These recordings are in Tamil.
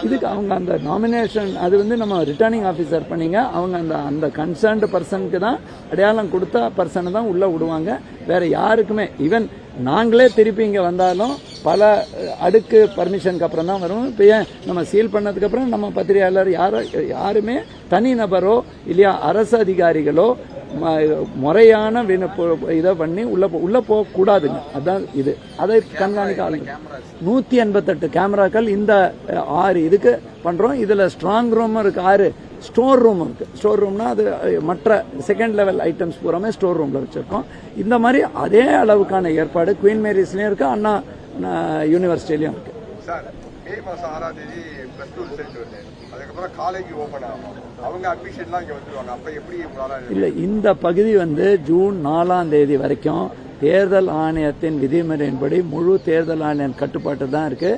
இதுக்கு அவங்க அந்த நாமினேஷன் அது வந்து நம்ம ரிட்டர்னிங் ஆஃபீஸர் பண்ணீங்க, அவங்க அந்த கன்சர்ன்டு பர்சனுக்கு தான் அடையாளம் கொடுத்த பர்சனை தான் உள்ள விடுவாங்க. வேற யாருக்குமே ஈவன் நாங்களே திருப்பி இங்கே வந்தாலும் பல அடுக்கு பர்மிஷனுக்கு அப்புறம் தான் வரும். இப்போ ஏன் நம்ம சீல் பண்ணதுக்கு அப்புறம் நம்ம பத்திரிகையாளர் யாருமே தனிநபரோ இல்லையா அரசு அதிகாரிகளோ முறையான இதை பண்ணி உள்ள போகக்கூடாதுங்க. அதான் இது அதை கண்காணிக்க 188 கேமராக்கள் இந்த 6 இதுக்கு பண்றோம். இதுல ஸ்ட்ராங் ரூம் இருக்கு, 6 ஸ்டோர் ரூம் இருக்கு. ஸ்டோர் ரூம்னா அது மற்ற செகண்ட் லெவல் ஐட்டம்ஸ் பூராமே ஸ்டோர் ரூம்ல வச்சிருக்கோம். இந்த மாதிரி அதே அளவுக்கான ஏற்பாடு குவீன் மேரிஸ்லயும் இருக்கு, அண்ணா யூனிவர்சிட்டிலயும் இருக்கு. மே மாசம் 6ஆம் தேதி பிளஸ் 2 ரிசல்ட் வருது, அதுக்கப்புறம் காலேஜ் ஓபன் ஆகும், அவங்க அட்மிஷன்லாம் இங்க வந்துருவாங்க. அப்ப எப்படி இல்ல இந்த பகுதி வந்து ஜூன் 4ஆம் தேதி வரைக்கும் தேர்தல் ஆணையத்தின் விதிமுறையின்படி முழு தேர்தல் ஆணையம் கட்டுப்பாட்டு தான் இருக்கு.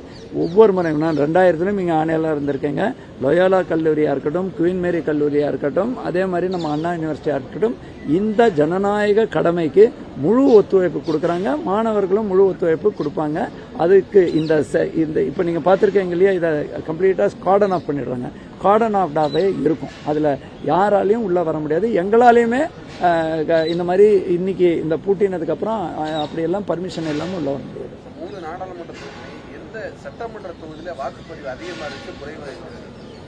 ஒவ்வொரு முறையும் நான் 2000 இங்க ஆணையாளர் இருந்திருக்கேங்க. லோயோலா கல்லூரியா இருக்கட்டும், குவீன் மேரி கல்லூரியா இருக்கட்டும், அதே மாதிரி நம்ம அண்ணா யூனிவர்சிட்டியா இருக்கட்டும், இந்த ஜனநாயக கடமைக்கு முழு ஒத்துழைப்பு கொடுக்கறாங்க. மாணவர்களும் முழு ஒத்துழைப்பு கொடுப்பாங்க. அதுக்கு இந்த இப்ப நீங்க பாத்திருக்கீங்க இல்லையா, இதை கம்ப்ளீட்டா கார்டன் ஆஃப் பண்ணிடுறாங்க. கார்டன் ஆஃப் டாவே இருக்கும். அதுல யாராலையும் உள்ள வர முடியாது. எங்களாலையுமே இந்த மாதிரி இன்னைக்கு இந்த பூட்டினதுக்கு அப்புறம் அப்படியெல்லாம் பர்மிஷன் இல்லாம உள்ள வர முடியாது. 3 நாடாளுமன்ற தொகுதியில் எந்த சட்டமன்ற தொகுதியில வாக்குப்பதிவு அதிகமா இருக்கு குறைவா இருக்கு?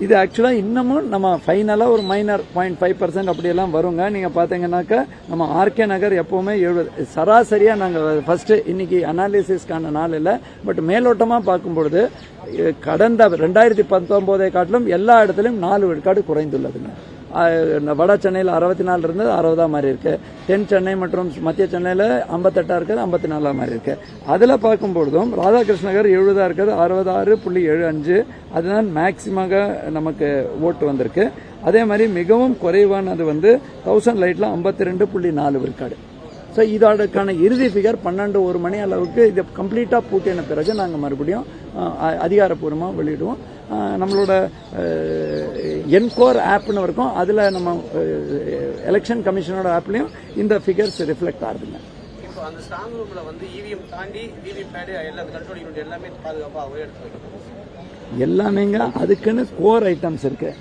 இது ஆக்சுவலா இன்னமும் நம்ம ஃபைனலா ஒரு மைனர் 0.5% அப்படியெல்லாம் வருங்க. நீங்க பாத்தீங்கன்னாக்கா நம்ம ஆர்கே நகர் எப்பவுமே 70 சராசரியா நாங்க ஃபர்ஸ்ட் இன்னைக்கு அனாலிசிஸ்க்கான நாள் இல்ல, பட் மேலோட்டமா பார்க்கும்பொழுது கடந்த 2019 காட்டிலும் எல்லா இடத்திலும் 4 விழுக்காடு குறைந்துள்ளதுங்க. வட சென்னையில் 64 இருந்தது 60 மாதிரி இருக்கு. தென் சென்னை மற்றும் மத்திய சென்னையில் 58 இருக்குது, 54 மாதிரி இருக்கு. அதுல பார்க்கும்பொழுதும் ராதாகிருஷ்ண நகர் 70 இருக்குது, 66.75 அதுதான் மேக்சிமாக நமக்கு ஓட்டு வந்திருக்கு. அதே மாதிரி மிகவும் குறைவானது வந்து 1000 லைட்ல 52.4 விழுக்காடு. ஸோ இதோடக்கான இறுதி ஃபிகர் 12 மணி அளவுக்கு இதை கம்ப்ளீட்டா பூட்டின பிறகு நாங்கள் மறுபடியும் அதிகாரப்பூர்வமாக வெளியிடுவோம். நம்மளோட என்கோர் ஆப்னு இருக்கும், அதுல நம்ம எலெக்ஷன் கமிஷனோட ஆப்லயும் இந்த ஃபிகர்ஸ் ரிஃப்ளெக்ட் ஆகுதுங்க. இப்போ அந்த ஸ்ட்ராங் ரூம்ல வந்து இவிஎம் தாண்டி விவிபேட் எல்லாம் கண்ட்ரோல் யூனிட் எல்லாமே பாதுகாப்பாக ஒரே இடத்துல இருக்கு. எல்லாமேங்க அதுக்குன்னு கோர் ஐட்டம்ஸ் இருக்கு.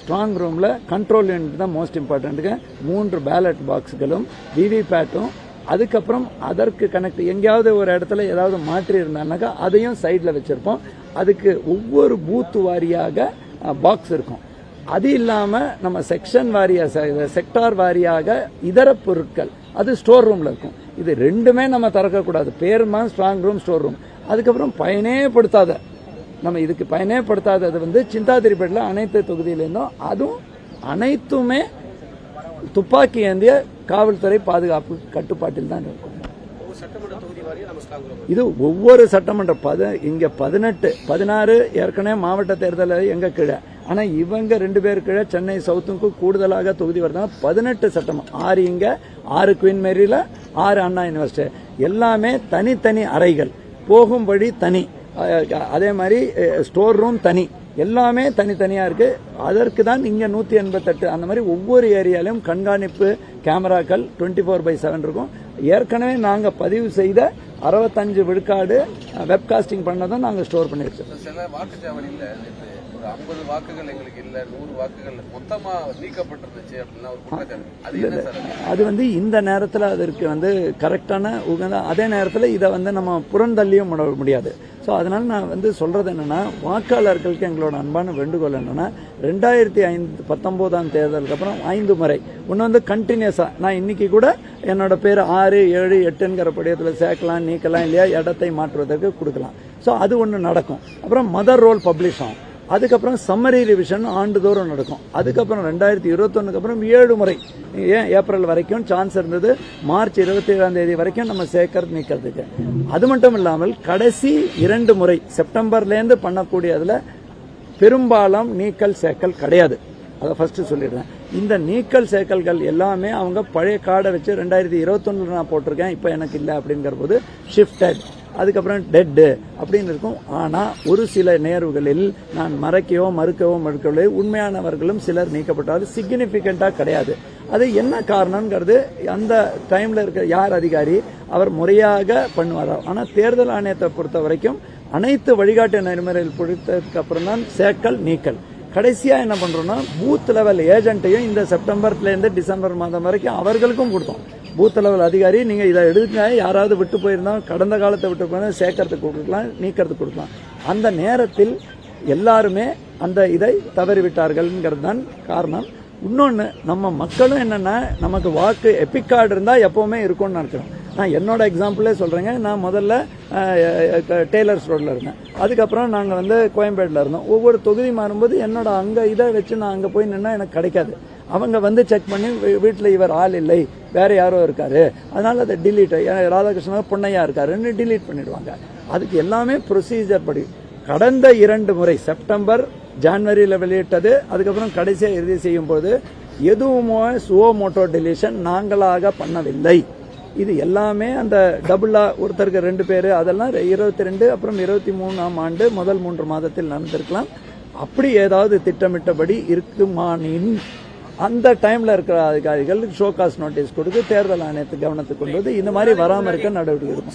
ஸ்ட்ராங் ரூம்ல கண்ட்ரோல் யூனிட் தான் மோஸ்ட் இம்பார்ட்டன்ட்டுங்க. 3 பேலட் பாக்ஸ்களும் விவிபேட்டும், அதுக்கப்புறம் அதற்கு கனெக்ட் எங்கேயாவது ஒரு இடத்துல ஏதாவது மாற்றி இருந்தாருனாக்கா அதையும் சைட்ல வச்சிருப்போம். அதுக்கு ஒவ்வொரு பூத் வாரியாக பாக்ஸ் இருக்கும். அது இல்லாம நம்ம செக்ஷன் வாரியா செக்டார் வாரியாக இதர பொருட்கள் அது ஸ்டோர் ரூம்ல இருக்கும். இது ரெண்டுமே நம்ம திறக்கக்கூடாது. பேருமா ஸ்ட்ராங் ரூம், ஸ்டோர் ரூம். அதுக்கப்புறம் பயனேப்படுத்தாத நம்ம இதுக்கு பயனேப்படுத்தாதது வந்து சிந்தாதிரிப்பேட்டில் அனைத்து தொகுதியிலிருந்தும் அதுவும் அனைத்துமே துப்பாக்கி ஏந்திய காவல்துறை பாதுகாப்பு கட்டுப்பாட்டில் தான் இருக்கும். இது ஒவ்வொரு சட்டமன்ற இங்க 18 16 ஏற்கனவே மாவட்ட தேர்தல் எங்க கீழே, ஆனா இவங்க 2 பேர் கீழே சென்னை சவுத்துக்கு கூடுதலாக தொகுதி வருதாங்க. 18 சட்டமன்றம், 6 இங்க, 6 குவீன் மேரியில, 6 அண்ணா யூனிவர்சிட்டி. எல்லாமே தனித்தனி அறைகள், போகும் வழி தனி, அதே மாதிரி ஸ்டோர் ரூம் தனி, எல்லாமே தனித்தனியா இருக்கு. அதற்கு தான் இங்க 188 அந்த மாதிரி ஒவ்வொரு ஏரியாலையும் கண்காணிப்பு கேமராக்கள் 24/7 இருக்கும். ஏற்கனவே நாங்க பதிவு செய்த 65 விழுக்காடு வெப்காஸ்டிங் பண்ணதும் நாங்க ஸ்டோர் பண்ணி வச்சிருக்கோம். சில வாக்குச்சாவடியில் 50 வாக்குகள் எங்களுக்கு இல்ல, 100 வாக்குகள் மொத்தமா நீக்கப்பட்டிருந்துச்சு அப்படின்னா ஒரு குற்றச்சாட்டு. அது வந்து இந்த நேரத்தில் அதற்கு வந்து கரெக்டான உகந்த, அதே நேரத்தில் இதை வந்து நம்ம புறந்தள்ளியும் முடியாது. ஸோ அதனால நான் வந்து சொல்றது என்னன்னா, வாக்காளர்களுக்கு எங்களோட அன்பான வேண்டுகோள் என்னன்னா, 2019 தேர்தலுக்கு அப்புறம் 5 முறை ஒன்று வந்து கண்டினியூஸா நான் இன்னைக்கு கூட என்னோட பேர் 6, 7, 8ங்கிற படியத்தில் சேர்க்கலாம், நீக்கலாம், இல்லையா இடத்தை மாற்றுவதற்கு கொடுக்கலாம். ஸோ அது ஒன்று நடக்கும். அப்புறம் மதர் ரோல் பப்ளிஷ் ஆகும். அதுக்கப்புறம் சம்மரி ரிவிஷன் ஆண்டுதோறும் நடக்கும். அதுக்கப்புறம் 2021 அப்புறம் 7 முறை, ஏன் ஏப்ரல் வரைக்கும் சான்ஸ் இருந்தது, மார்ச் 27ஆம் தேதி வரைக்கும் நம்ம சேர்க்கறது நீக்கிறதுக்கு. அது மட்டும் இல்லாமல் கடைசி 2 முறை செப்டம்பர்ல இருந்து பண்ணக்கூடியதுல பெரும்பாலும் நீக்கல் சேர்க்கல் கிடையாது. அதை ஃபர்ஸ்ட் சொல்லிடுறேன். இந்த நீக்கல் சேர்க்கல்கள் எல்லாமே அவங்க பழைய கார்டை வச்சு 2021 நான் போட்டிருக்கேன், இப்ப எனக்கு இல்லை அப்படிங்கிற போது ஷிஃப்டட், அதுக்கப்புறம் டெட் அப்படின்னு இருக்கும். ஆனா ஒரு சில நேர்வுகளில் நான் மறுக்கவோ உண்மையானவர்களும் சிலர் நீக்கப்பட்டாலும் சிக்னிபிகண்டா கிடையாது. அது என்ன காரணம்ங்கிறது அந்த டைம்ல இருக்க யார் அதிகாரி அவர் முறையாக பண்ணுவாரோ. ஆனால் தேர்தல் ஆணையத்தை பொறுத்த வரைக்கும் அனைத்து வழிகாட்டு நெறிமுறைகள் பொறுத்ததுக்கு அப்புறம் தான் சேர்க்கல் நீக்கல். கடைசியா என்ன பண்றோம்னா பூத் லெவல் ஏஜென்ட்டையும் இந்த செப்டம்பர்ல இருந்து டிசம்பர் மாதம் வரைக்கும் அவர்களுக்கும் கொடுத்தோம். பூத் லெவல் அதிகாரி நீங்க இதை எடுங்க, யாராவது விட்டு போயிருந்தா கடந்த காலத்தை விட்டு போயிருந்தா சேர்க்கறதுக்கு கொடுக்கலாம், நீக்கிறதுக்கு கொடுக்கலாம். அந்த நேரத்தில் எல்லாருமே அந்த இதை தவறிவிட்டார்கள்ங்கிறது தான் காரணம். இன்னொன்று, நம்ம மக்களும் என்னன்னா நமக்கு வாக்கு எபிக் கார்டு இருந்தால் எப்பவுமே இருக்கும்னு நினைக்கிறோம். நான் என்னோட எக்ஸாம்பிளே சொல்றேங்க. நான் முதல்ல டெய்லர்ஸ் ரோட்ல இருந்தேன், அதுக்கப்புறம் நாங்கள் வந்து கோயம்பேட்டில் இருந்தோம். ஒவ்வொரு தொகுதி மாறும்போது என்னோட அங்கே இதை வச்சு நான் அங்கே போய் நின்னா எனக்கு கிடைக்காது. அவங்க வந்து செக் பண்ணி வீட்டில் இவர் ஆள் இல்லை, வேற யாரோ இருக்காரு, அதனால அதை டிலீட், ராதாகிருஷ்ணன் பொன்னையா இருக்காருன்னு டிலீட் பண்ணிடுவாங்க. அதுக்கு எல்லாமே ப்ரொசீஜர் படி கடந்த 2 முறை செப்டம்பர் ஜனவரியில் வெளியிட்டது, அதுக்கப்புறம் கடைசியாக இறுதி செய்யும் போது எதுவுமே சுவோ மோட்டோ டெலிஷன் நாங்களாக பண்ணவில்லை. இது எல்லாமே அந்த டபுளா ஒருத்தருக்கு 2 பேரு, அதெல்லாம் 22 அப்புறம் 23ஆம் ஆண்டு முதல் 3 மாதத்தில் நடந்திருக்கலாம். அப்படி ஏதாவது திட்டமிட்டபடி இருக்குமானின் அந்த டைம்ல இருக்கிற அதிகாரிகள் ஷோகாஸ் நோட்டீஸ் கொடுத்து தேர்தல் ஆணையத்துக்கு கவனத்துக்கு கொண்டு வந்து இந்த மாதிரி வராம இருக்க நடவடிக்கை இருக்கும்.